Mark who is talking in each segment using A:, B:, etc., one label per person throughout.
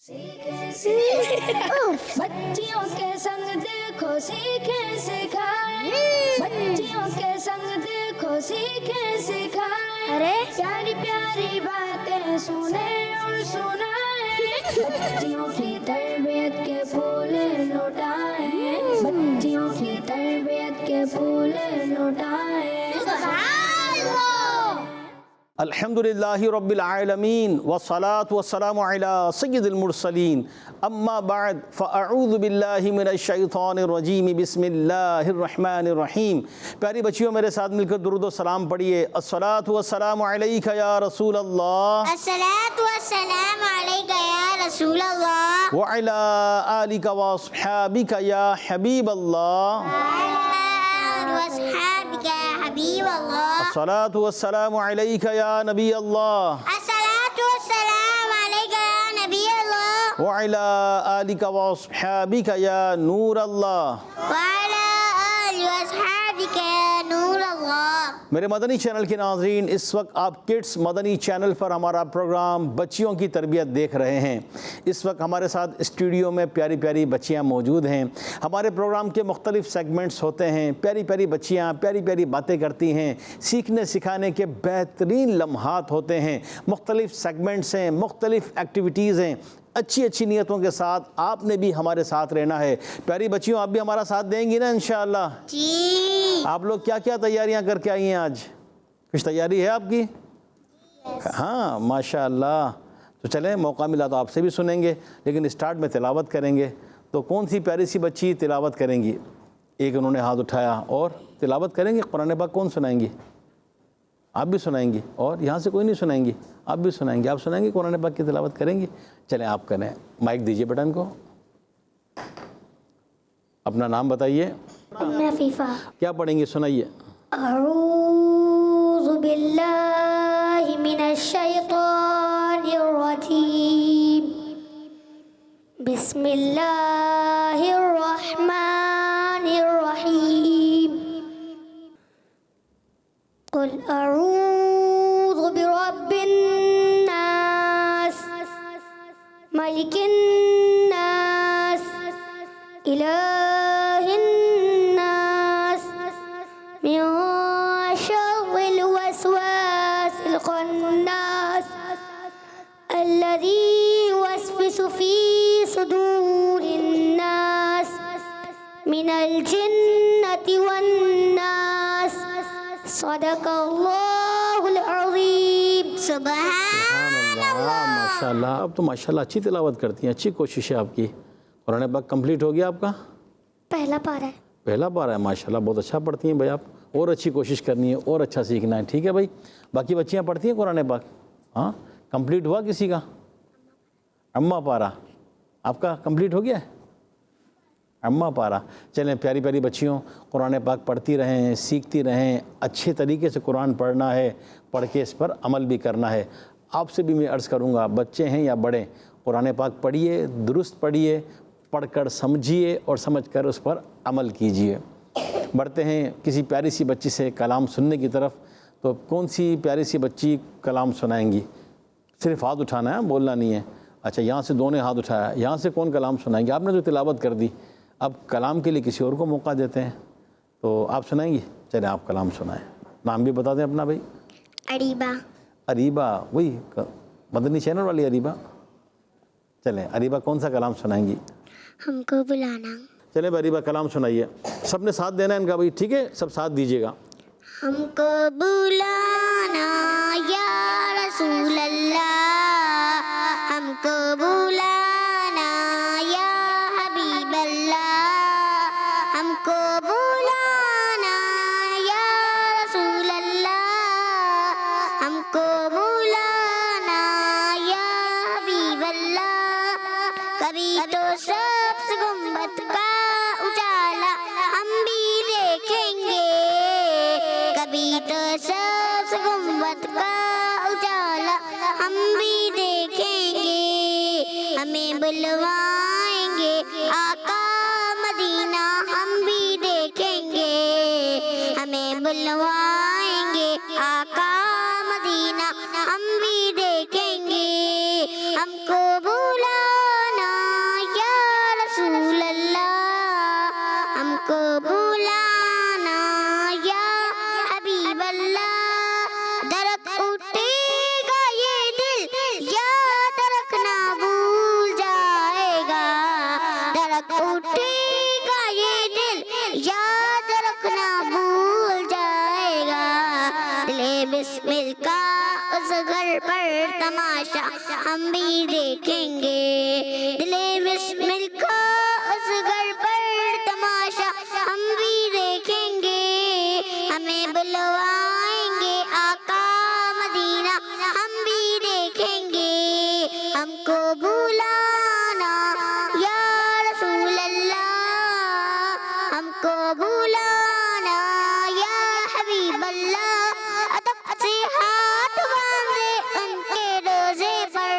A: بچیوں کے سنگ دیکھو سیکھیں سکھائیں، بچیوں کے سنگ دیکھو سیکھیں سکھائیں، ارے پیاری پیاری باتیں سنیں اور سنائیں، بچیوں کی تربیت کے پھول لوٹائیں، بچیوں کی تربیت کے پھول لوٹائیں۔
B: الحمدللہ رب العالمین والصلاة والسلام علی سید المرسلین، اما بعد فاعوذ باللہ من الشیطان الرجیم، بسم اللہ الرحمن الرحیم۔ پیاری بچیوں، میرے ساتھ مل کر درود و سلام پڑھیے۔ الصلاة والسلام علیک یا رسول اللہ،
C: الصلاة والسلام علیک یا رسول اللہ،
B: وعلی آلک واصحابک یا حبیب اللہ،
C: وصحابک یا حبیب اللہ،
B: الصلاة والسلام علیک یا نبی اللہ،
C: الصلاة والسلام علیک یا نبی اللہ،
B: وعلی آلک واصحابک یا نور اللہ۔
C: وعلی آل وصحابک یا نور اللہ۔
B: میرے مدنی چینل کے ناظرین، اس وقت آپ کڈس مدنی چینل پر ہمارا پروگرام بچیوں کی تربیت دیکھ رہے ہیں۔ اس وقت ہمارے ساتھ اسٹوڈیو میں پیاری پیاری بچیاں موجود ہیں۔ ہمارے پروگرام کے مختلف سیگمنٹس ہوتے ہیں، پیاری پیاری بچیاں پیاری پیاری باتیں کرتی ہیں، سیکھنے سکھانے کے بہترین لمحات ہوتے ہیں، مختلف سیگمنٹس ہیں، مختلف ایکٹیویٹیز ہیں۔ اچھی اچھی نیتوں کے ساتھ آپ نے بھی ہمارے ساتھ رہنا ہے۔ پیاری بچیوں، آپ بھی ہمارا ساتھ دیں گی نا انشاءاللہ؟
C: جی۔
B: آپ لوگ کیا کیا تیاریاں کر کے آئی ہیں آج؟ کچھ تیاری ہے آپ کی؟ ہاں ماشاءاللہ۔ تو چلیں، موقع ملا تو آپ سے بھی سنیں گے، لیکن اسٹارٹ میں تلاوت کریں گے۔ تو کون سی پیاری سی بچی تلاوت کریں گی؟ ایک انہوں نے ہاتھ اٹھایا، اور تلاوت کریں گے قرآن پاک کون سنائیں گی؟ آپ بھی سنائیں گی؟ اور یہاں سے کوئی نہیں سنائیں گی؟ آپ بھی سنائیں گے؟ آپ سنائیں گے قرآن پاک کی تلاوت کریں گی؟ چلیں آپ کریں، مائک دیجئے بیٹا کو۔ اپنا نام بتائیے۔
C: عفیفہ۔
B: کیا پڑھیں گے؟ سنائیے۔
C: اعوذ باللہ من الشیطان الرجیم، بسم اللہ الرحمن الرحیم، قل اعوذ برب الناس، ملک الناس، الہ الناس، من شر الوسواس الخناس، الذي يوسوس في صدور الناس، من الجنة والناس، صدق اللہ العظیم۔ سبحان اللہ۔
B: ماشاءاللہ، اب تو ماشاءاللہ اچھی تلاوت کرتی ہیں، اچھی کوشش ہے آپ کی۔ قرآن پاک کمپلیٹ ہو گیا آپ کا؟
C: پہلا پارہ ہے۔
B: پہلا بار ہے، ماشاءاللہ بہت اچھا پڑھتی ہیں بھائی آپ، اور اچھی کوشش کرنی ہے اور اچھا سیکھنا ہے، ٹھیک ہے بھائی؟ باقی بچیاں پڑھتی ہیں قرآن پاک؟ ہاں، کمپلیٹ ہوا کسی کا؟ اماں پارہ آپ کا کمپلیٹ ہو گیا ہے؟ اماں پارہ۔ چلیں پیاری پیاری بچیوں، قرآن پاک پڑھتی رہیں، سیکھتی رہیں، اچھے طریقے سے قرآن پڑھنا ہے، پڑھ کے اس پر عمل بھی کرنا ہے۔ آپ سے بھی میں عرض کروں گا، بچے ہیں یا بڑے، قرآن پاک پڑھیے، درست پڑھیے، پڑھ کر سمجھیے اور سمجھ کر اس پر عمل کیجیے۔ بڑھتے ہیں کسی پیاری سی بچی سے کلام سننے کی طرف۔ تو کون سی پیاری سی بچی کلام سنائیں گی؟ صرف ہاتھ اٹھانا ہے، بولنا نہیں ہے۔ اچھا، یہاں سے دونوں ہاتھ اٹھایا، یہاں سے کون کلام سنائیں گے؟ آپ نے تو تلاوت کر دی، اب کلام کے لیے کسی اور کو موقع دیتے ہیں، تو آپ سنائیں گی؟ چلیں آپ کلام سنائیں۔ نام بھی بتا دیں اپنا بھائی۔
C: اریبہ۔
B: اریبہ، وہی مدنی چینل والی اریبہ؟ چلیں اریبہ، کون سا کلام سنائیں گی؟
C: ہم کو بلانا۔
B: چلیں اریبہ کلام سنائیے، سب نے ساتھ دینا ہے ان کا بھائی، ٹھیک ہے؟ سب ساتھ دیجیے گا۔
C: ہم کو بلانا یا رسول اللہ، ہم کو بلانا یا حبیب اللہ، ہم کو بلانا یا رسول اللہ، ہم کو بلانا یا حبیب اللہ، کبھی تو سبز گنبد کا اجالا ہم بھی دیکھیں گے، کبھی تو سبز گنبد کا اجالا ہم بھی دیکھیں گے، ہمیں بلوائیں گے آقا مدینہ ہم بھی دیکھیں گے، ہمیں بلوائیں گے آقا مدینہ ہم بھی دیکھیں گے، ہم کو بلانا مل کا اس گھر پر تماشا ہم بھی دیکھیں گے، دل بسمل کا اس گھر پر تماشا ہم بھی دیکھیں گے، ہمیں بلوائیں گے آقا مدینہ ہم بھی دیکھیں گے، ہم کو بلانا یا رسول اللہ، ہم کو بلانا یا حبیب اللہ، ادب سے ہاتھ باندھے ان کے روزے پر،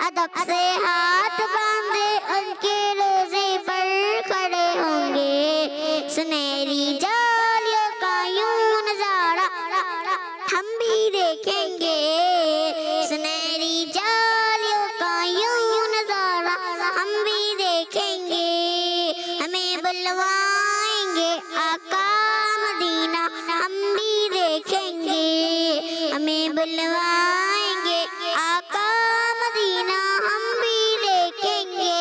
C: ادب سے ہاتھ باندھے ان کے روزے پر کھڑے ہوں گے، سنہری جالیوں کا یوں نظارہ ہم بھی دیکھیں گے، سنہری جالیوں کا یوں نظارہ ہم بھی دیکھیں گے، ہمیں بلوائیں گے آقا مدینہ ہم بھی دیکھیں گے، ہمیں بلوائیں گے آقا مدینہ ہم بھی دیکھیں گے،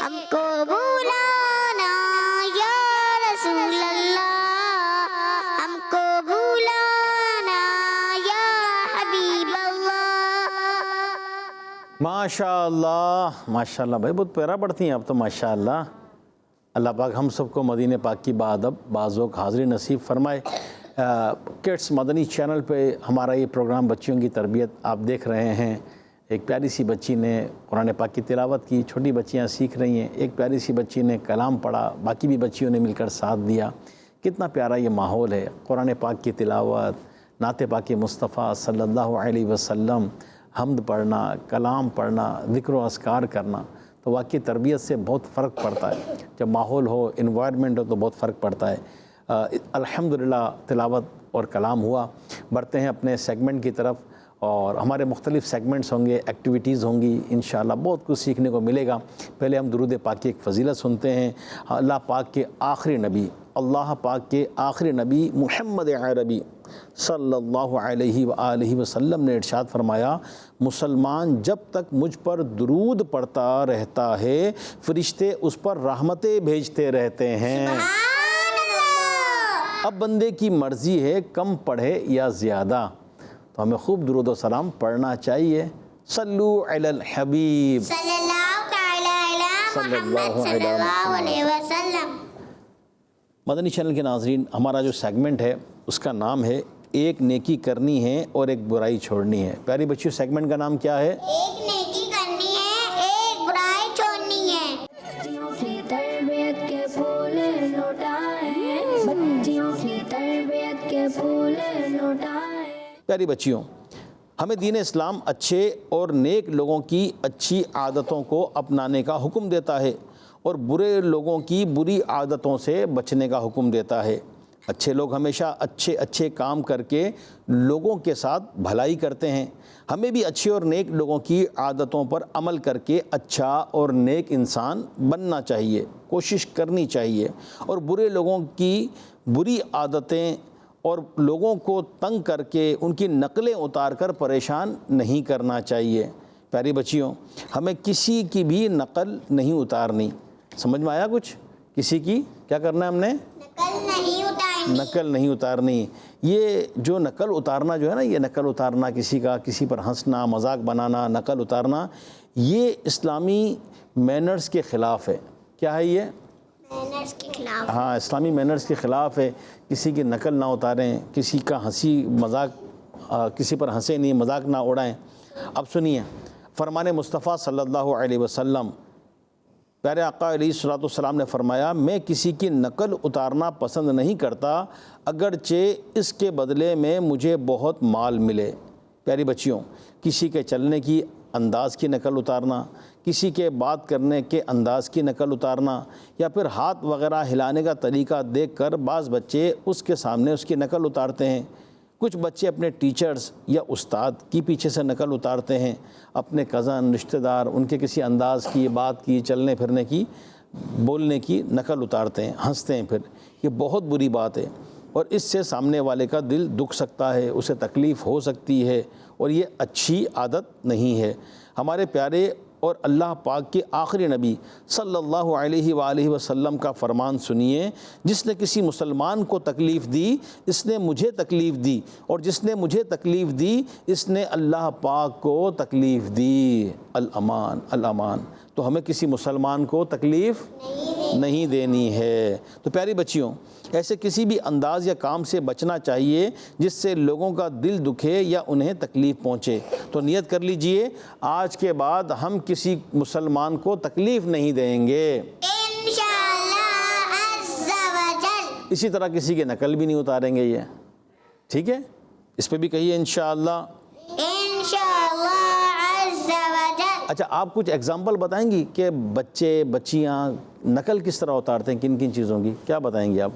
C: ہم کو بلانا یا رسول اللہ، ہم کو بلانا یا حبیب اللہ۔
B: ماشاء اللہ بھائی، بہت پیارا پڑھتی ہیں آپ تو ماشاء اللہ۔ اللہ پاک ہم سب کو مدینہ پاک کی بادب بازوق حاضری نصیب فرمائے۔ کڈس مدنی چینل پہ ہمارا یہ پروگرام بچیوں کی تربیت آپ دیکھ رہے ہیں۔ ایک پیاری سی بچی نے قرآن پاک کی تلاوت کی، چھوٹی بچیاں سیکھ رہی ہیں، ایک پیاری سی بچی نے کلام پڑھا، باقی بھی بچیوں نے مل کر ساتھ دیا۔ کتنا پیارا یہ ماحول ہے، قرآن پاک کی تلاوت، نعت پاک مصطفیٰ صلی اللہ علیہ وسلم، حمد پڑھنا، کلام پڑھنا، ذکر و اذکار کرنا، تو واقعی تربیت سے بہت فرق پڑتا ہے۔ جب ماحول ہو، انوائرمنٹ ہو تو بہت فرق پڑتا ہے۔ الحمدللہ تلاوت اور کلام ہوا۔ بڑھتے ہیں اپنے سیگمنٹ کی طرف، اور ہمارے مختلف سیگمنٹس ہوں گے، ایکٹیویٹیز ہوں گی، انشاءاللہ بہت کچھ سیکھنے کو ملے گا۔ پہلے ہم درود پاک کی ایک فضیلت سنتے ہیں۔ اللہ پاک کے آخری نبی، اللہ پاک کے آخری نبی محمد عربی صلی اللہ علیہ وآلہ وسلم نے ارشاد فرمایا، مسلمان جب تک مجھ پر درود پڑھتا رہتا ہے، فرشتے اس پر رحمتیں بھیجتے رہتے ہیں۔ اب بندے کی مرضی ہے کم پڑھے یا زیادہ، تو ہمیں خوب درود و سلام پڑھنا چاہیے۔ صلو علی الحبیب
C: صلی اللہ تعالی علی محمد صلی اللہ علیہ وسلم۔
B: مدنی چینل کے ناظرین، ہمارا جو سیگمنٹ ہے اس کا نام ہے ایک نیکی کرنی ہے اور ایک برائی چھوڑنی ہے۔ پیاری بچیوں، سیگمنٹ کا نام کیا ہے؟
C: ایک نیکی کرنی ہے، ایک برائی چھوڑنی ہے۔
A: بچیوں کی تربیت کے پھول لوٹائیں، بچیوں کی تربیت کے پھول لوٹائیں۔
B: پیاری بچیوں، ہمیں دین اسلام اچھے اور نیک لوگوں کی اچھی عادتوں کو اپنانے کا حکم دیتا ہے اور برے لوگوں کی بری عادتوں سے بچنے کا حکم دیتا ہے۔ اچھے لوگ ہمیشہ اچھے کام کر کے لوگوں کے ساتھ بھلائی کرتے ہیں۔ ہمیں بھی اچھے اور نیک لوگوں کی عادتوں پر عمل کر کے اچھا اور نیک انسان بننا چاہیے، کوشش کرنی چاہیے، اور برے لوگوں کی بری عادتیں اور لوگوں کو تنگ کر کے ان کی نقلیں اتار کر پریشان نہیں کرنا چاہیے۔ پیاری بچیوں، ہمیں کسی کی بھی نقل نہیں اتارنی۔ سمجھ میں آیا کچھ؟ کسی کی کیا کرنا ہے ہم نے؟ نقل نہیں اتارنی۔ یہ جو نقل اتارنا جو ہے نا، یہ نقل اتارنا، کسی پر ہنسنا، مذاق بنانا، نقل اتارنا، یہ اسلامی مینرز کے خلاف ہے۔ کیا ہے یہ؟
C: مینرز کے خلاف۔
B: ہاں، اسلامی مینرز کے خلاف ہے۔ کسی کی نقل نہ اتاریں، کسی کا ہنسی مذاق، کسی پر ہنسے نہیں، مذاق نہ اڑائیں۔ اب سنیے فرمان مصطفیٰ صلی اللہ علیہ وسلم، پیارے آقا علیہ الصلوۃ والسلام نے فرمایا، میں کسی کی نقل اتارنا پسند نہیں کرتا اگرچہ اس کے بدلے میں مجھے بہت مال ملے۔ پیاری بچیوں، کسی کے چلنے کی انداز کی نقل اتارنا، کسی کے بات کرنے کے انداز کی نقل اتارنا، یا پھر ہاتھ وغیرہ ہلانے کا طریقہ دیکھ کر بعض بچے اس کے سامنے اس کی نقل اتارتے ہیں۔ کچھ بچے اپنے ٹیچرز یا استاد کی پیچھے سے نقل اتارتے ہیں، اپنے کزن، رشتہ دار، ان کے کسی انداز کی، بات کی، چلنے پھرنے کی، بولنے کی نقل اتارتے ہیں، ہنستے ہیں۔ پھر یہ بہت بری بات ہے، اور اس سے سامنے والے کا دل دکھ سکتا ہے، اسے تکلیف ہو سکتی ہے، اور یہ اچھی عادت نہیں ہے۔ ہمارے پیارے اور اللہ پاک کے آخری نبی صلی اللہ علیہ وآلہ وسلم کا فرمان سنیے، جس نے کسی مسلمان کو تکلیف دی اس نے مجھے تکلیف دی، اور جس نے مجھے تکلیف دی اس نے اللہ پاک کو تکلیف دی۔ الامان الامان، تو ہمیں کسی مسلمان کو تکلیف نہیں دینی ہے۔ تو پیاری بچیوں، ایسے کسی بھی انداز یا کام سے بچنا چاہیے جس سے لوگوں کا دل دکھے یا انہیں تکلیف پہنچے۔ تو نیت کر لیجئے آج کے بعد ہم کسی مسلمان کو تکلیف نہیں دیں گے،
C: انشاءاللہ عز و جل۔
B: اسی طرح کسی کے نقل بھی نہیں اتاریں گے، یہ ٹھیک ہے؟ اس پہ بھی کہیے انشاءاللہ۔
C: انشاءاللہ عز و جل۔
B: اچھا، آپ کچھ ایگزامپل بتائیں گی کہ بچے بچیاں نقل کس طرح اتارتے ہیں، کن کن چیزوں کی؟ کیا بتائیں گے آپ؟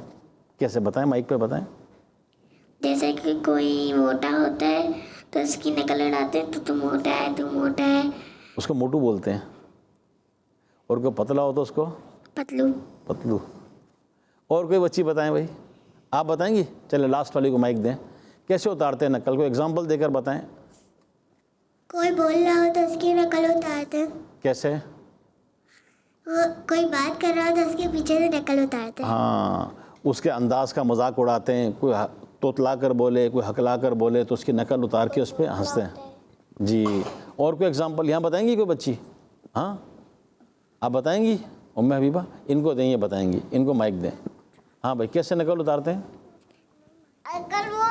B: کیسے بتائیں؟ مائک پہ بتائیں۔
A: جیسے کہ کوئی موٹا ہوتا ہے تو اس کی نقل اڑاتے ہیں، تو موٹا ہے، تو موٹا ہے،
B: اس کو موٹو بولتے ہیں، اور کوئی پتلا ہو تو اس کو
A: پتلو۔
B: پتلو۔ اور کوئی بچی بتائیں بھائی، آپ بتائیں گی؟ چلے لاسٹ والی کو مائک دیں، کیسے اتارتے ہیں نقل کو ایگزامپل دے کر بتائیں۔
A: کوئی بول رہا ہو تو اس کی نقل اتارتے ہیں،
B: کیسے؟
A: کوئی بات کر رہا ہو تو اس کے پیچھے سے نقل اتارتے ہیں۔
B: ہاں، اس کے انداز کا مذاق اڑاتے ہیں، کوئی توتلا کر بولے، کوئی حقلا کر بولے تو اس کی نقل اتار کے اس پہ ہنستے ہیں جی۔ اور کوئی ایگزامپل یہاں بتائیں گی کوئی بچی؟ ہاں آپ بتائیں گی؟ ام حبیبہ ان کو دیں، یہ بتائیں گی، ان کو مائک دیں۔ ہاں بھائی، کیسے نقل اتارتے ہیں؟
C: اگر وہ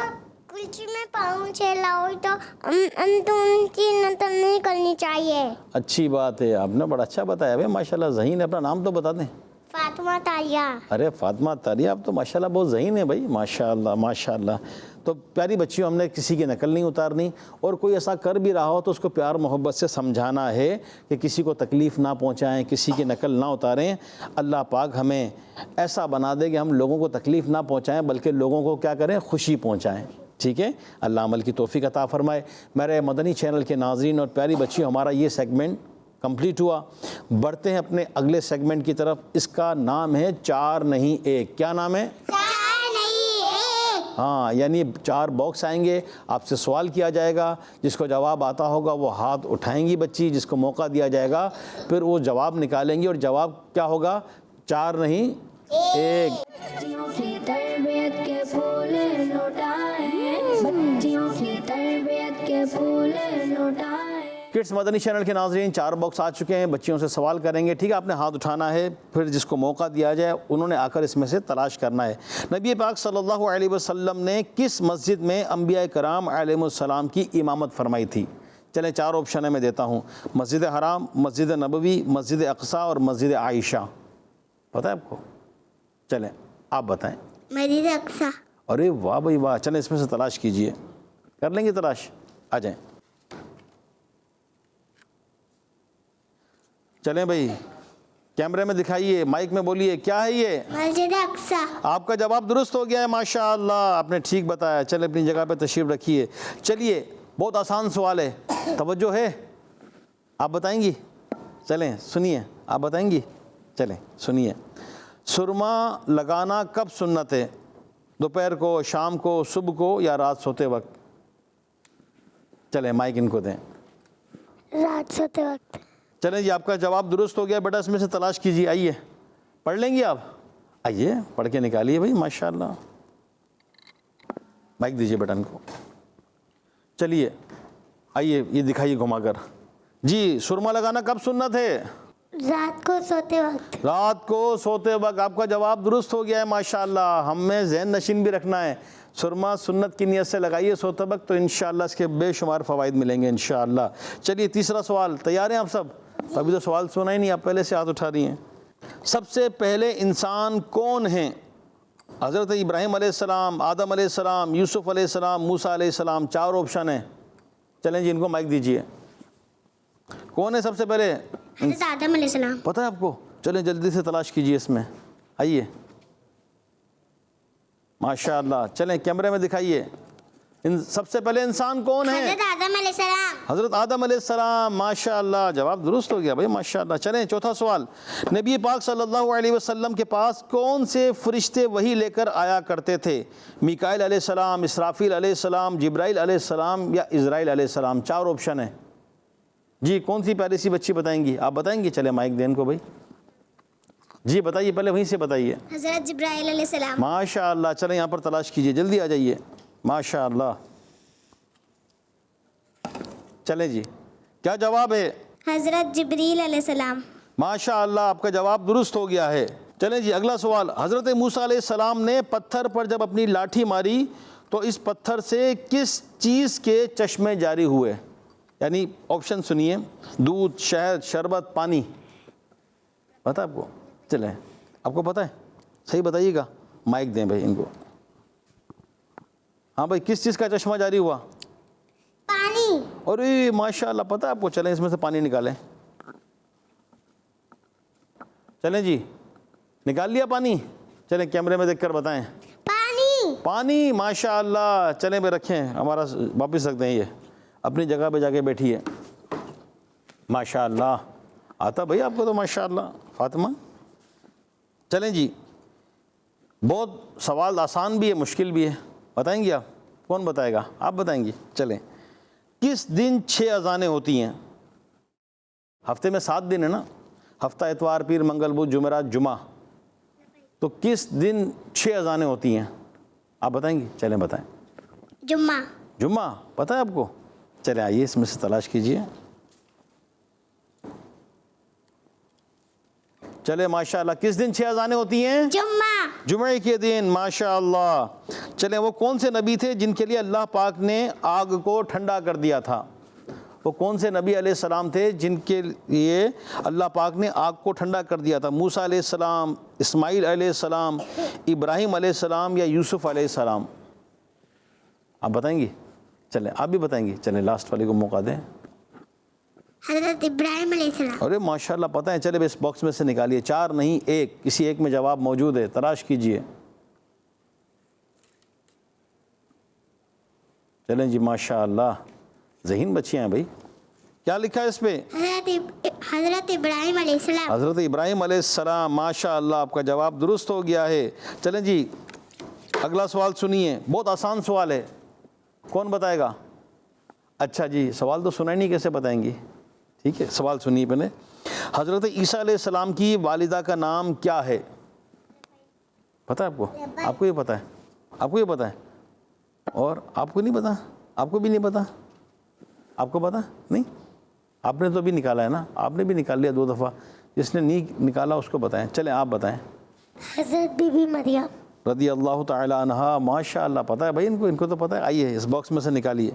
C: کلچی میں پاؤں چھیلا ہو تو ان کی نقل نہیں کرنی چاہیے۔
B: اچھی بات ہے، آپ نے بڑا اچھا بتایا بھائی، ماشاءاللہ ذہین ہے۔ اپنا نام تو بتا دیں۔
C: فاطمہ تالیہ۔
B: ارے فاطمہ تالیہ، آپ تو ماشاءاللہ بہت ذہین ہے بھائی، ماشاءاللہ ماشاءاللہ۔ تو پیاری بچیوں، ہم نے کسی کی نقل نہیں اتارنی، اور کوئی ایسا کر بھی رہا ہو تو اس کو پیار محبت سے سمجھانا ہے کہ کسی کو تکلیف نہ پہنچائیں، کسی کی نقل نہ اتاریں۔ اللہ پاک ہمیں ایسا بنا دے کہ ہم لوگوں کو تکلیف نہ پہنچائیں بلکہ لوگوں کو کیا کریں، خوشی پہنچائیں، ٹھیک ہے؟ اللہ عمل کی توفیق عطا فرمائے۔ میرے مدنی چینل کے ناظرین اور پیاری بچیوں، ہمارا یہ سیگمنٹ کمپلیٹ ہوا۔ بڑھتے ہیں اپنے اگلے سیگمنٹ کی طرف، اس کا نام ہے 4 نہیں 1۔ کیا نام ہے؟
C: 4 نہیں 1۔
B: ہاں، یعنی 4 باکس آئیں گے، آپ سے سوال کیا جائے گا، جس کو جواب آتا ہوگا وہ ہاتھ اٹھائیں گی بچی، جس کو موقع دیا جائے گا پھر وہ جواب نکالیں گی، اور جواب کیا ہوگا؟ 4 نہیں 1۔
A: بچیوں کی تربیت کے پھول لوٹائیں، بچیوں کی تربیت کے پھول لوٹائیں۔
B: کڈس مدنی چینل کے ناظرین، 4 باکس آ چکے ہیں، بچیوں سے سوال کریں گے، ٹھیک ہے؟ آپ نے ہاتھ اٹھانا ہے، پھر جس کو موقع دیا جائے انہوں نے آ کر اس میں سے تلاش کرنا ہے۔ نبی پاک صلی اللہ علیہ وسلم نے کس مسجد میں انبیاء کرام علیہ السلام کی امامت فرمائی تھی؟ چلیں 4 آپشن میں دیتا ہوں، مسجد حرام، مسجد نبوی، مسجد اقصیٰ اور مسجد عائشہ۔ پتہ ہے آپ کو؟ چلیں آپ بتائیں۔
A: مسجد اقصیٰ۔
B: ارے واہ بھائی واہ، چلیں اس میں سے تلاش کیجئے، کر لیں گے تلاش؟ آ جائیں، چلیں بھائی، کیمرے میں دکھائیے، مائک میں بولیے، کیا ہے یہ؟
A: مسجد اقصیٰ۔
B: آپ کا جواب درست ہو گیا ہے، ماشاءاللہ، آپ نے ٹھیک بتایا۔ چلیں اپنی جگہ پہ تشریف رکھیے۔ چلیے، بہت آسان سوال ہے، توجہ ہے؟ آپ بتائیں گی؟ چلیں سنیے، آپ بتائیں گی؟ چلیں سنیے۔ سرما لگانا کب سنت ہے؟ دوپہر کو، شام کو، صبح کو، یا رات سوتے وقت؟ چلیں مائک ان کو دیں۔
A: رات سوتے وقت۔
B: چلیں جی، آپ کا جواب درست ہو گیا بیٹا، اس میں سے تلاش کیجیے، آئیے پڑھ لیں گے آپ؟ آئیے پڑھ کے نکالیے بھائی، ماشاءاللہ۔ مائک دیجیے بیٹا ان کو۔ چلیے آئیے، یہ دکھائیے گھما کر جی۔ سرما لگانا کب سنت ہے؟
A: رات کو سوتے وقت۔
B: رات کو سوتے وقت۔ آپ کا جواب درست ہو گیا ہے، ماشاءاللہ۔ ہمیں ذہن نشین بھی رکھنا ہے، سرما سنت کی نیت سے لگائیے سوتے وقت، تو انشاءاللہ اس کے بے شمار فوائد ملیں گے انشاءاللہ۔ چلیے تیسرا سوال، تیار ہیں آپ سب؟ ابھی تو سوال سنا ہی نہیں، آپ پہلے سے ہاتھ اٹھا رہی ہیں۔ سب سے پہلے انسان کون ہیں؟ حضرت ابراہیم علیہ السلام، آدم علیہ السلام، یوسف علیہ السلام، موسیٰ علیہ السلام۔ 4 آپشن ہیں، چلیں جی ان کو مائک دیجیے۔ کون ہے سب سے پہلے؟
A: حضرت آدم علیہ السلام۔
B: پتہ ہے آپ کو؟ چلیں جلدی سے تلاش کیجیے اس میں، آئیے ماشاءاللہ۔ چلیں کیمرے میں دکھائیے، سب سے پہلے انسان کون ہے؟
C: حضرت آدم علیہ السلام۔
B: حضرت آدم علیہ السلام، ماشاءاللہ، جواب درست ہو گیا بھائی، ماشاءاللہ۔ چلیں چوتھا سوال، نبی پاک صلی اللہ علیہ وسلم کے پاس کون سے فرشتے وحی لے کر آیا کرتے تھے؟ میکائیل علیہ السلام، اسرافیل علیہ السلام، جبرائیل علیہ السلام، یا عزرائیل علیہ السلام۔ 4 آپشن ہیں، جی کون سی پیاری سی بچی بتائیں گی؟ آپ بتائیں گی؟ چلے مائک دیں ان کو بھائی. جی بتائیے، پہلے وہیں سے بتائیے.
C: حضرت جبرائیل علیہ السلام.
B: ماشاء اللہ. چلیں یہاں پر تلاش کیجئے، جلدی آ جائیے. ماشاء اللہ. چلیں جی، کیا جواب ہے؟
C: حضرت جبریل علیہ السلام.
B: ماشاء اللہ، آپ کا جواب درست ہو گیا ہے. چلیں جی اگلا سوال. حضرت موسیٰ علیہ السلام نے پتھر پر جب اپنی لاٹھی ماری تو اس پتھر سے کس چیز کے چشمے جاری ہوئے؟ یعنی آپشن سنیے: دودھ، شہد، شربت، پانی. پتہ آپ کو؟ چلیں آپ کو پتہ ہے؟ صحیح بتائیے گا. مائک دیں بھائی ان کو. ہاں بھائی، کس چیز کا چشمہ جاری ہوا؟
C: پانی.
B: ارے ماشاء اللہ، پتہ ہے آپ کو. چلیں اس میں سے پانی نکالیں. چلیں جی، نکال لیا پانی؟ چلیں کیمرے میں دیکھ کر بتائیں.
C: پانی.
B: پانی. ماشاء اللہ. چلیں بھائی رکھیں، ہمارا واپس رکھ دیں. یہ اپنی جگہ پہ جا کے بیٹھی ہے. ماشاء اللہ. آتا بھائی آپ کو تو ماشاء اللہ. فاطمہ. چلیں جی، بہت سوال آسان بھی ہے، مشکل بھی ہے. بتائیں گی آپ؟ کون بتائے گا؟ آپ بتائیں گی. چلیں. کس دن 6 اذانیں ہوتی ہیں؟ ہفتے میں 7 دن ہے نا، ہفتہ اتوار پیر منگل بدھ جمعرات جمعہ. تو کس دن 6 اذانیں ہوتی ہیں؟ آپ بتائیں گی؟ چلیں بتائیں.
C: جمعہ.
B: جمعہ. پتہ ہے آپ کو؟ چلیں آئیے اس میں سے تلاش کیجئے. چلے ماشاء اللہ، کس دن 6 اذانیں ہوتی ہیں؟
C: جمعہ.
B: جمعے کے دن. ماشاء اللہ. چلیں وہ کون سے نبی تھے جن کے لیے اللہ پاک نے آگ کو ٹھنڈا کر دیا تھا؟ وہ کون سے نبی علیہ السلام تھے جن کے لیے اللہ پاک نے آگ کو ٹھنڈا کر دیا تھا؟ موسیٰ علیہ السلام، اسماعیل علیہ السلام، ابراہیم علیہ السلام یا یوسف علیہ السلام؟ آپ بتائیں گی؟ چلیں آپ بھی بتائیں گی. چلیں لاسٹ والے کو موقع دیں.
C: حضرت ابراہیم علیہ السلام.
B: ارے ماشاء اللہ پتہ ہے. چلے اس باکس میں سے نکالیے. 4 نہیں 1، کسی ایک میں جواب موجود ہے، تلاش کیجئے. چلیں جی ماشاء اللہ، ذہین بچیاں ہیں بھائی. کیا لکھا ہے اس پہ؟
C: حضرت ابراہیم علیہ السلام.
B: حضرت ابراہیم علیہ السلام. ماشاء اللہ، آپ کا جواب درست ہو گیا ہے. چلیں جی اگلا سوال سنیے، بہت آسان سوال ہے. کون بتائے گا؟ اچھا جی، سوال تو سنا ہی نہیں، کیسے بتائیں گی؟ ٹھیک ہے سوال سنیے پہلے. حضرت عیسیٰ علیہ السلام کی والدہ کا نام کیا ہے؟ پتہ ہے آپ کو؟ آپ کو یہ پتہ ہے؟ آپ کو یہ پتہ ہے؟ اور آپ کو نہیں پتہ؟ آپ کو بھی نہیں پتہ؟ آپ کو پتہ نہیں؟ آپ نے تو بھی نکالا ہے نا، آپ نے بھی نکال لیا 2 دفعہ. جس نے نہیں نکالا اس کو بتائیں. چلیں آپ بتائیں.
C: حضرت بی بی مریم
B: رضی اللہ تعالی عنہا. ماشاء اللہ پتہ ہے بھائی ان کو تو پتہ ہے. آئیے اس باکس میں سے نکالیے.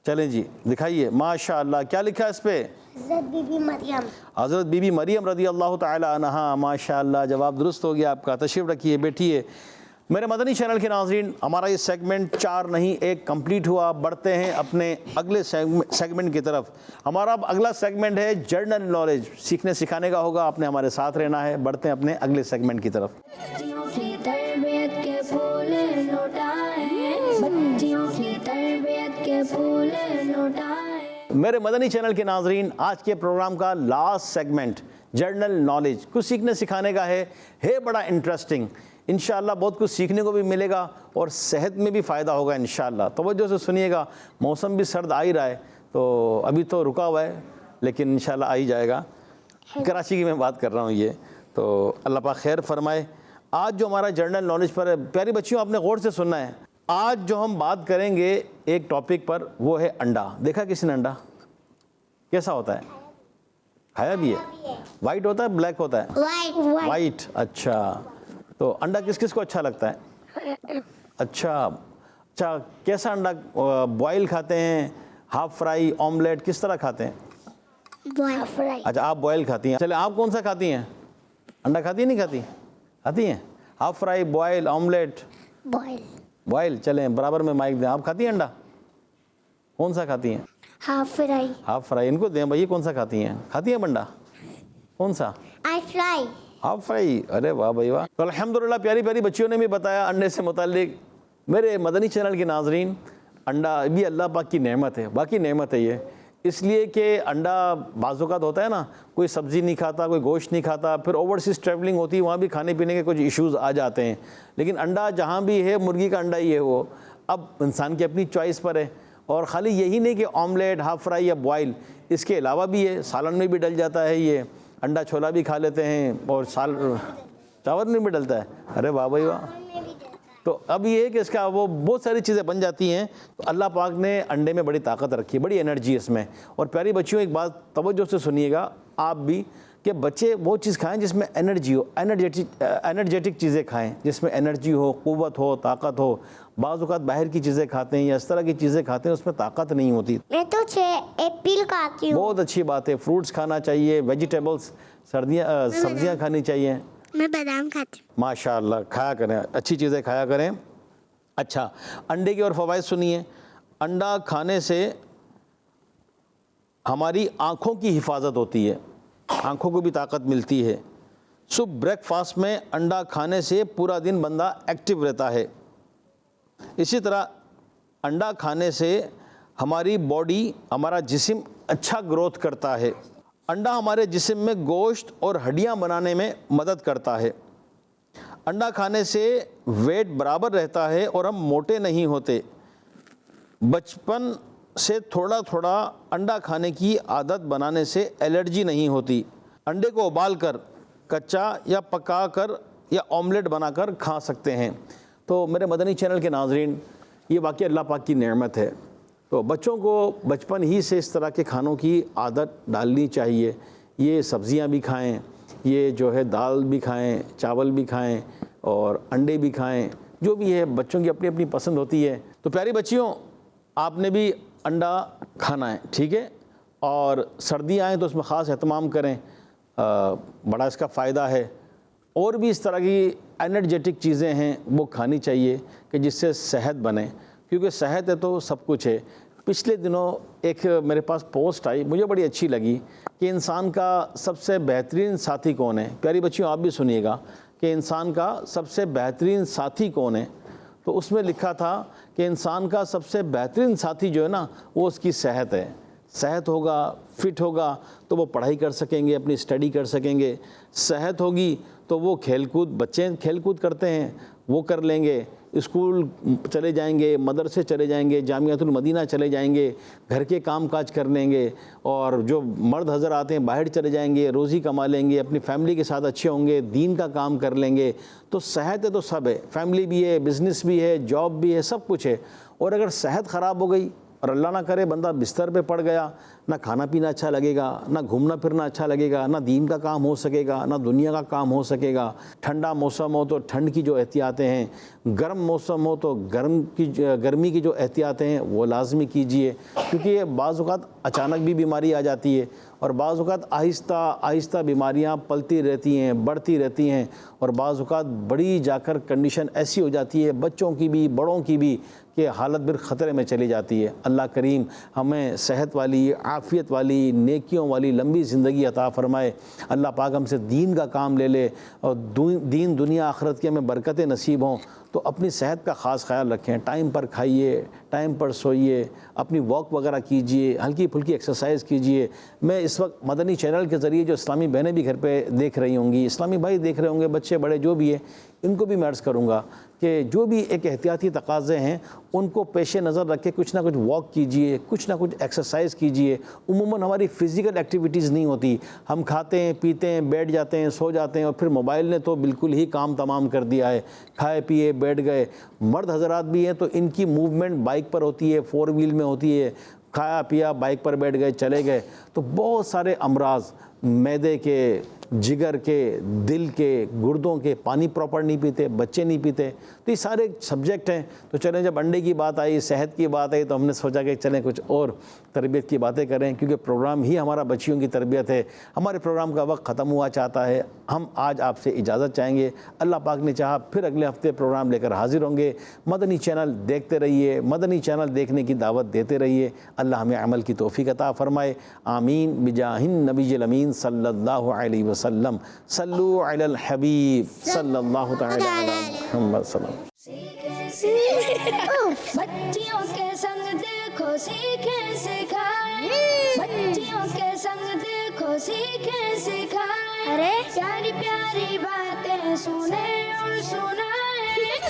B: چلیں جی دکھائیے. ماشاء اللہ، کیا لکھا ہے اس پہ؟
C: حضرت بی بی مریم.
B: حضرت بی بی مریم رضی اللہ تعالی عنہا. ماشاء اللہ، جواب درست ہو گیا آپ کا. تشریف رکھیے، بیٹھیے. میرے مدنی چینل کے ناظرین، ہمارا یہ سیگمنٹ 4 نہیں 1 کمپلیٹ ہوا. بڑھتے ہیں اپنے اگلے سیگمنٹ کی طرف. ہمارا اب اگلا سیگمنٹ ہے جنرل نالج، سیکھنے سکھانے کا ہوگا. آپ نے ہمارے ساتھ رہنا ہے. بڑھتے ہیں اپنے اگلے سیگمنٹ کی طرف.
A: بچیوں کی تربیت کے پھول لوٹائیں، بچیوں کی تربیت کے پھول لوٹائیں.
B: میرے مدنی چینل کے ناظرین، آج کے پروگرام کا لاسٹ سیگمنٹ جنرل نالج کچھ سیکھنے سکھانے کا ہے بڑا انٹرسٹنگ. انشاءاللہ بہت کچھ سیکھنے کو بھی ملے گا اور صحت میں بھی فائدہ ہوگا انشاءاللہ. توجہ سے سنیے گا. موسم بھی سرد آ ہی رہا ہے، تو ابھی تو رکا ہوا ہے لیکن انشاءاللہ آ ہی جائے گا. کراچی کی میں بات کر رہا ہوں یہ. تو اللہ پاک خیر فرمائے. آج جو ہمارا جنرل نالج پر ہے، پیاری بچیوں آپ نے غور سے سننا ہے. آج جو ہم بات کریں گے ایک ٹاپک پر، وہ ہے انڈا. دیکھا کسی نے انڈا؟ کیسا ہوتا ہے؟ کھایا بھی ہے؟ وائٹ ہوتا ہے بلیک ہوتا ہے؟ وائٹ. اچھا، تو انڈا کس کس کو اچھا لگتا ہے؟ اچھا، کیسا انڈا؟ بوائل کھاتے ہیں، ہاف فرائی، آملیٹ، کس طرح کھاتے ہیں؟
C: فرائی.
B: اچھا آپ بوائل کھاتی ہیں. چلے آپ کون سا کھاتی ہیں؟ انڈا کھاتی ہیں نہیں کھاتی؟ کھاتی ہیں. Half fry, boil, omelette? Boil. چلیں برابر میں مائک دیں. آپ کھاتی ہیں انڈا؟ کون سا کھاتی ہیں؟
C: Half fry.
B: Half fry. ان کو دیں بھائی. کون سا کھاتی ہیں؟ کھاتی ہیں انڈا؟ کون سا؟
C: فرائی.
B: Half fry. ارے واہ بھائی واہ. تو الحمدللہ پیاری پیاری بچیوں نے بھی بتایا انڈے سے متعلق. میرے مدنی چینل کے ناظرین، انڈا بھی اللہ پاک کی نعمت ہے، باقی نعمت ہے یہ. اس لیے کہ انڈا بعض اوقات ہوتا ہے نا، کوئی سبزی نہیں کھاتا، کوئی گوشت نہیں کھاتا، پھر اوورسیز ٹریولنگ ہوتی ہے، وہاں بھی کھانے پینے کے کچھ ایشوز آ جاتے ہیں. لیکن انڈا جہاں بھی ہے، مرغی کا انڈا ہی ہے وہ. اب انسان کی اپنی چوائس پر ہے. اور خالی یہی نہیں کہ آملیٹ, ہاف فرائی یا بوائل, اس کے علاوہ بھی ہے, سالن میں بھی ڈل جاتا ہے, یہ انڈا چھولا بھی کھا لیتے ہیں, اور چاول میں بھی ڈلتا ہے. ارے واہ بھائی واہ. تو اب یہ ہے کہ اس کا وہ بہت ساری چیزیں بن جاتی ہیں. تو اللہ پاک نے انڈے میں بڑی طاقت رکھی ہے, بڑی انرجی اس میں. اور پیاری بچیوں ایک بات توجہ سے سنیے گا آپ بھی, کہ بچے وہ چیز کھائیں جس میں انرجی ہو, انرجیٹک چیزیں کھائیں جس میں انرجی ہو, قوت ہو, طاقت ہو. بعض اوقات باہر کی چیزیں کھاتے ہیں یا اس طرح کی چیزیں کھاتے ہیں, اس میں طاقت نہیں ہوتی.
C: میں تو 6 ایپل کھاتی ہوں.
B: بہت اچھی بات ہے, فروٹس کھانا چاہیے, ویجیٹیبلس, سبزیاں کھانی چاہیے.
C: میں بادام کھاتی ہوں.
B: ماشاء اللہ, کھایا کریں, اچھی چیزیں کھایا کریں. اچھا, انڈے کے اور فوائد سنیے. انڈا کھانے سے ہماری آنکھوں کی حفاظت ہوتی ہے, آنکھوں کو بھی طاقت ملتی ہے. صبح بریک فاسٹ میں انڈا کھانے سے پورا دن بندہ ایکٹیو رہتا ہے. اسی طرح انڈا کھانے سے ہماری باڈی, ہمارا جسم اچھا گروتھ کرتا ہے. انڈا ہمارے جسم میں گوشت اور ہڈیاں بنانے میں مدد کرتا ہے. انڈا کھانے سے ویٹ برابر رہتا ہے اور ہم موٹے نہیں ہوتے. بچپن سے تھوڑا تھوڑا انڈا کھانے کی عادت بنانے سے الرجی نہیں ہوتی. انڈے کو ابال کر, کچا یا پکا کر یا آملیٹ بنا کر کھا سکتے ہیں. تو میرے مدنی چینل کے ناظرین, یہ واقعی اللہ پاک کی نعمت ہے. تو بچوں کو بچپن ہی سے اس طرح کے کھانوں کی عادت ڈالنی چاہیے. یہ سبزیاں بھی کھائیں, یہ جو ہے دال بھی کھائیں, چاول بھی کھائیں, اور انڈے بھی کھائیں, جو بھی ہے بچوں کی اپنی اپنی پسند ہوتی ہے. تو پیاری بچیوں, آپ نے بھی انڈا کھانا ہے, ٹھیک ہے, اور سردی آئیں تو اس میں خاص اہتمام کریں, بڑا اس کا فائدہ ہے. اور بھی اس طرح کی انرجیٹک چیزیں ہیں وہ کھانی چاہیے کہ جس سے صحت بنے, کیونکہ صحت ہے تو سب کچھ ہے. پچھلے دنوں ایک میرے پاس پوسٹ آئی, مجھے بڑی اچھی لگی, کہ انسان کا سب سے بہترین ساتھی کون ہے. پیاری بچیوں آپ بھی سنیے گا کہ انسان کا سب سے بہترین ساتھی کون ہے. تو اس میں لکھا تھا کہ انسان کا سب سے بہترین ساتھی جو ہے نا, وہ اس کی صحت ہے. صحت ہوگا, فٹ ہوگا تو وہ پڑھائی کر سکیں گے, اپنی اسٹڈی کر سکیں گے. صحت ہوگی تو وہ کھیل کود, بچے کھیل کود کرتے ہیں وہ کر لیں گے, اسکول چلے جائیں گے, مدرسے چلے جائیں گے, جامعۃ المدینہ چلے جائیں گے, گھر کے کام کاج کر لیں گے, اور جو مرد حضرات ہیں باہر چلے جائیں گے, روزی کما لیں گے, اپنی فیملی کے ساتھ اچھے ہوں گے, دین کا کام کر لیں گے. تو صحت ہے تو سب ہے, فیملی بھی ہے, بزنس بھی ہے, جاب بھی ہے, سب کچھ ہے. اور اگر صحت خراب ہو گئی اور اللہ نہ کرے بندہ بستر پہ پڑ گیا, نہ کھانا پینا اچھا لگے گا, نہ گھومنا پھرنا اچھا لگے گا, نہ دین کا کام ہو سکے گا, نہ دنیا کا کام ہو سکے گا. ٹھنڈا موسم ہو تو ٹھنڈ کی جو احتیاطیں ہیں, گرم موسم ہو تو گرمی کی جو احتیاطیں ہیں وہ لازمی کیجئے, کیونکہ یہ بعض اوقات اچانک بھی بیماری آ جاتی ہے, اور بعض اوقات آہستہ آہستہ بیماریاں پلتی رہتی ہیں, بڑھتی رہتی ہیں, اور بعض اوقات بڑی جا کر کنڈیشن ایسی ہو جاتی ہے بچوں کی بھی بڑوں کی بھی کہ حالت بر خطرے میں چلی جاتی ہے. اللہ کریم ہمیں صحت والی, عافیت والی, نیکیوں والی لمبی زندگی عطا فرمائے. اللہ پاک ہم سے دین کا کام لے لے, اور دین دنیا آخرت کی ہمیں برکتیں نصیب ہوں. تو اپنی صحت کا خاص خیال رکھیں, ٹائم پر کھائیے, ٹائم پر سوئیے, اپنی واک وغیرہ کیجئے, ہلکی پھلکی ایکسرسائز کیجئے. میں اس وقت مدنی چینل کے ذریعے جو اسلامی بہنیں بھی گھر پہ دیکھ رہی ہوں گی, اسلامی بھائی دیکھ رہے ہوں گے, بچے بڑے جو بھی ہیں, ان کو بھی میں عرض کروں گا کہ جو بھی ایک احتیاطی تقاضے ہیں ان کو پیش نظر رکھ کے کچھ نہ کچھ واک کیجئے, کچھ نہ کچھ ایکسرسائز کیجئے. عموماً ہماری فزیکل ایکٹیویٹیز نہیں ہوتی, ہم کھاتے ہیں, پیتے ہیں, بیٹھ جاتے ہیں, سو جاتے ہیں, اور پھر موبائل نے تو بالکل ہی کام تمام کر دیا ہے. کھائے پیے بیٹھ گئے. مرد حضرات بھی ہیں تو ان کی موومنٹ بائک پر ہوتی ہے, 4 ویل میں ہوتی ہے, کھایا پیا بائک پر بیٹھ گئے, چلے گئے. تو بہت سارے امراض, معدے کے, جگر کے, دل کے, گردوں کے, پانی پراپر نہیں پیتے, بچے نہیں پیتے. تو یہ سارے سبجیکٹ ہیں. تو چلیں جب انڈے کی بات آئی, صحت کی بات آئی, تو ہم نے سوچا کہ چلیں کچھ اور تربیت کی باتیں کریں, کیونکہ پروگرام ہی ہمارا بچیوں کی تربیت ہے. ہمارے پروگرام کا وقت ختم ہوا چاہتا ہے. ہم آج آپ سے اجازت چاہیں گے. اللہ پاک نے چاہا پھر اگلے ہفتے پروگرام لے کر حاضر ہوں گے. مدنی چینل دیکھتے رہیے, مدنی چینل دیکھنے کی دعوت دیتے رہیے. اللہ ہمیں عمل کی توفیق عطا فرمائے. آمین بجاہ النبی الامین صلی اللہ علیہ وسلم. صلو علی الحبیب صلی اللہ تعالی علی محمد صلی اللہ.
A: بچیوں کے سنگ دیکھو سیکھیں سکھائیں, بچیوں کے سنگ دیکھو سیکھیں سکھائیں, ارے پیاری پیاری باتیں سنیں اور سنائیں.